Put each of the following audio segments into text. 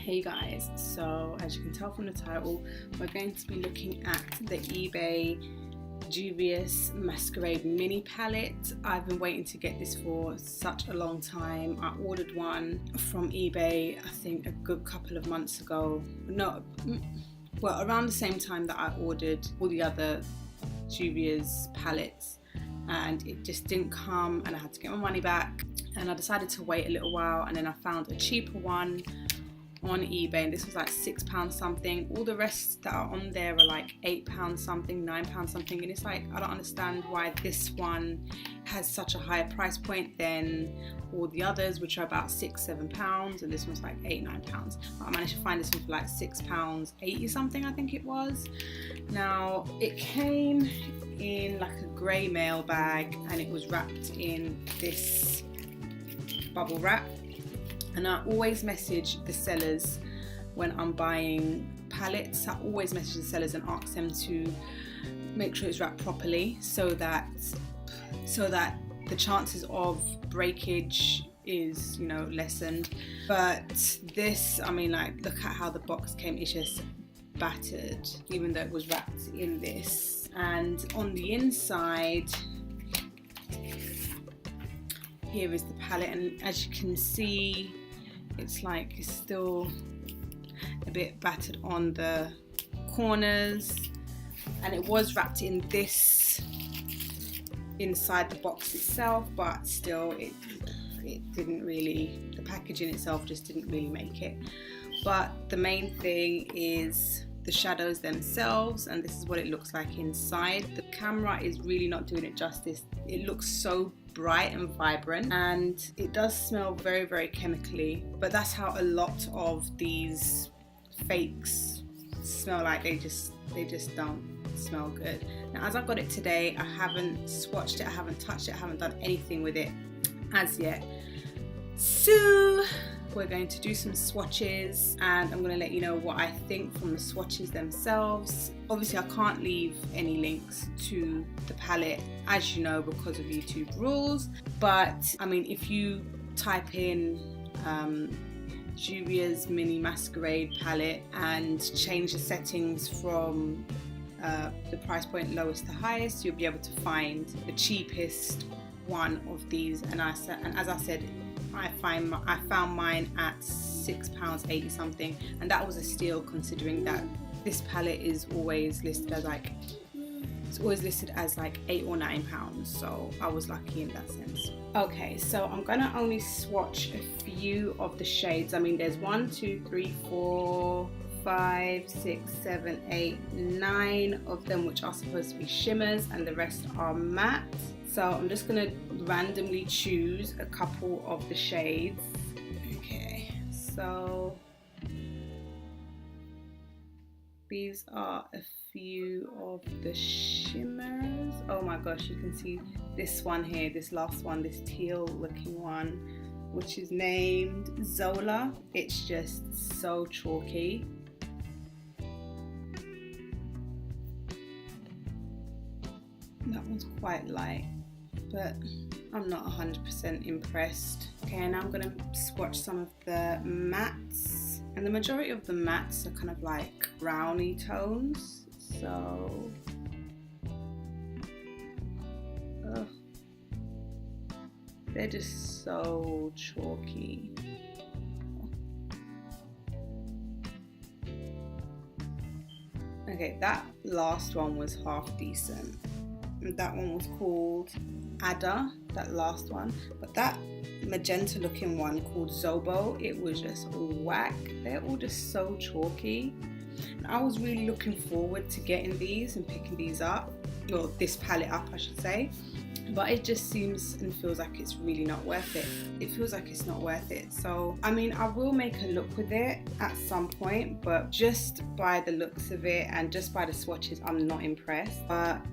Hey guys, so as you can tell from the title, we're going to be looking at the eBay Juvias Masquerade mini palette. I've been waiting to get this for such a long time. I ordered one from eBay I think a good couple of months ago. Around the same time that I ordered all the other Juvias palettes, and it just didn't come and I had to get my money back, and I decided to wait a little while, and then I found a cheaper one on eBay, and this was like £6 something. All the rest that are on there are like £8 something, £9 something, and it's like, I don't understand why this one has such a higher price point than all the others, which are about £6-7, and this one's like £8-9. But I managed to find this one for like £6.80 something, I think it was. Now it came in like a grey mail bag, and it was wrapped in this bubble wrap. And I always message the sellers when I'm buying palettes. I always message the sellers and ask them to make sure it's wrapped properly, so that the chances of breakage is, you know, lessened. But this, I mean, like, look at how the box came. It's just battered, even though it was wrapped in this. And on the inside, here is the palette, and as you can see, it's still a bit battered on the corners, and it was wrapped in this inside the box itself, but still it didn't really, the packaging itself just didn't really make it. But the main thing is the shadows themselves, and this is what it looks like inside. The camera is really not doing it justice. It looks so bright and vibrant, and it does smell very, very chemically, but that's how a lot of these fakes smell like. They just don't smell good. Now, as I got it today, I haven't swatched it, I haven't touched it, I haven't done anything with it as yet. So we're going to do some swatches, and I'm going to let you know what I think from the swatches themselves. Obviously I can't leave any links to the palette, as you know, because of YouTube rules, but I mean, if you type in Juvia's mini Masquerade palette and change the settings from the price point lowest to highest, you'll be able to find the cheapest one of these. And as I said, I found mine at £6.80 something, and that was a steal, considering that this palette is always listed as like £8 or £9, so I was lucky in that sense. Okay, so I'm gonna only swatch a few of the shades. I mean, there's 1, 2, 3, 4, 5, 6, 7, 8, 9 of them which are supposed to be shimmers, and the rest are matte. So I'm just gonna randomly choose a couple of the shades. Okay, so these are a few of the shimmers. Oh my gosh, you can see this one here, this last one, this teal looking one, which is named Zola. It's just so chalky. That one's quite light, but I'm not 100% impressed. Okay, now I'm gonna swatch some of the mattes, and the majority of the mattes are kind of like browny tones, so they're just so chalky. Okay, that last one was half decent. That one was called Ada, that last one, but that magenta looking one called Zobo, it was just whack. They're all just so chalky, and I was really looking forward to getting these and picking these up, or this palette up I should say, but it just seems and feels like it's really not worth it. It feels like it's not worth it. So I mean, I will make a look with it at some point, but just by the looks of it and just by the swatches, I'm not impressed. But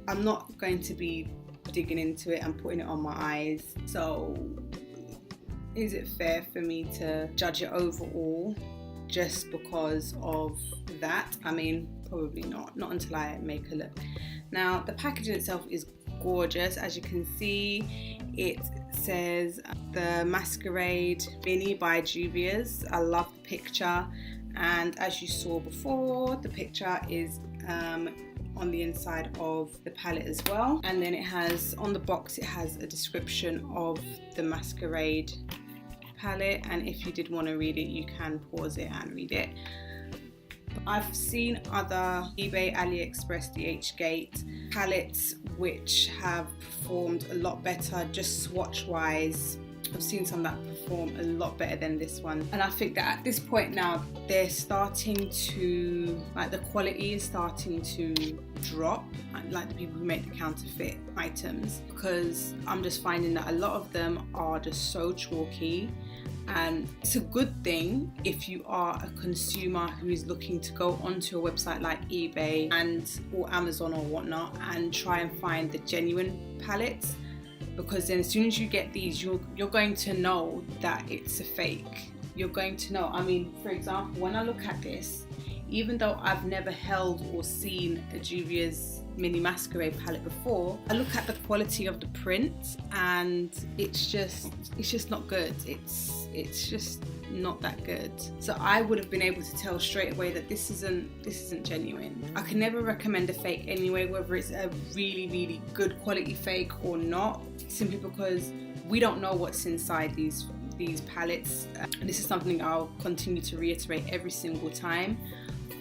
I'm not going to be digging into it and putting it on my eyes. So is it fair for me to judge it overall just because of that? I mean, probably not until I make a look. Now, the packaging itself is gorgeous. As you can see, it says the Masquerade Mini by Juvias. I love the picture, and as you saw before, the picture is on the inside of the palette as well. And then it has, on the box, it has a description of the Masquerade palette, and if you did want to read it, you can pause it and read it. I've seen other eBay, AliExpress, DHgate palettes which have performed a lot better, just swatch wise. I've seen some that perform a lot better than this one, and I think that at this point now they're starting to, like, the quality is starting to drop, like the people who make the counterfeit items, because I'm just finding that a lot of them are just so chalky. And it's a good thing if you are a consumer who is looking to go onto a website like eBay or Amazon or whatnot and try and find the genuine palettes, because then as soon as you get these, you're going to know that it's a fake. You're going to know. I mean, for example, when I look at this, even though I've never held or seen a Juvia's Mini Masquerade palette before, I look at the quality of the print and it's just not good. It's just not that good. So I would have been able to tell straight away that this isn't genuine. I can never recommend a fake anyway, whether it's a really, really good quality fake or not, simply because we don't know what's inside these palettes. And this is something I'll continue to reiterate every single time.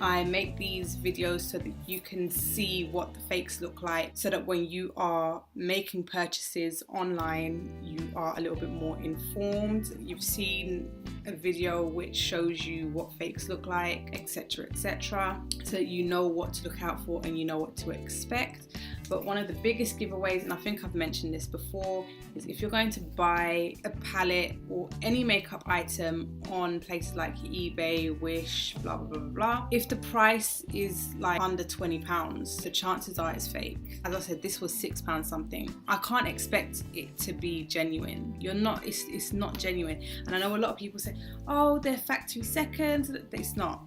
I make these videos so that you can see what the fakes look like, so that when you are making purchases online, you are a little bit more informed. You've seen a video which shows you what fakes look like, etc., etc., so that you know what to look out for and you know what to expect. But one of the biggest giveaways, and I think I've mentioned this before, is if you're going to buy a palette or any makeup item on places like eBay, Wish, blah, blah, blah, blah, if the price is like under £20, the chances are it's fake. As I said, this was £6 something. I can't expect it to be genuine. It's not genuine. And I know a lot of people say, oh, they're factory seconds. It's not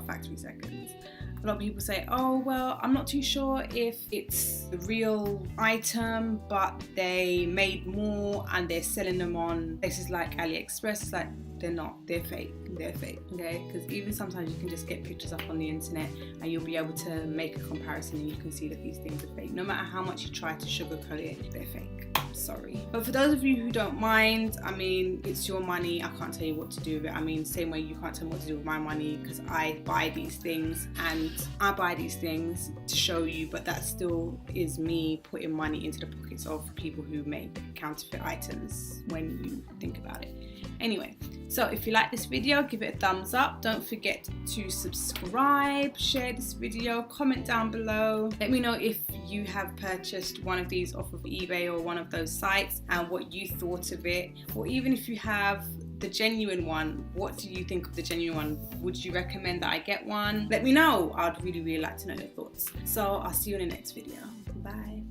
factory seconds. A lot of people say, oh, well, I'm not too sure if it's the real item, but they made more and they're selling them on places like AliExpress. It's like, they're not, they're fake, okay? Because even sometimes you can just get pictures up on the internet and you'll be able to make a comparison and you can see that these things are fake. No matter how much you try to sugarcoat it, they're fake. Sorry. But for those of you who don't mind, I mean, it's your money. I can't tell you what to do with it. I mean, same way you can't tell me what to do with my money, because I buy these things and I buy these things to show you, but that still is me putting money into the pockets of people who make counterfeit items when you think about it. Anyway, so if you like this video, give it a thumbs up. Don't forget to subscribe, share this video, comment down below. Let me know if you have purchased one of these off of eBay or one of those sites and what you thought of it. Or even if you have the genuine one, what do you think of the genuine one? Would you recommend that I get one? Let me know. I'd really, really like to know your thoughts. So I'll see you in the next video. Bye.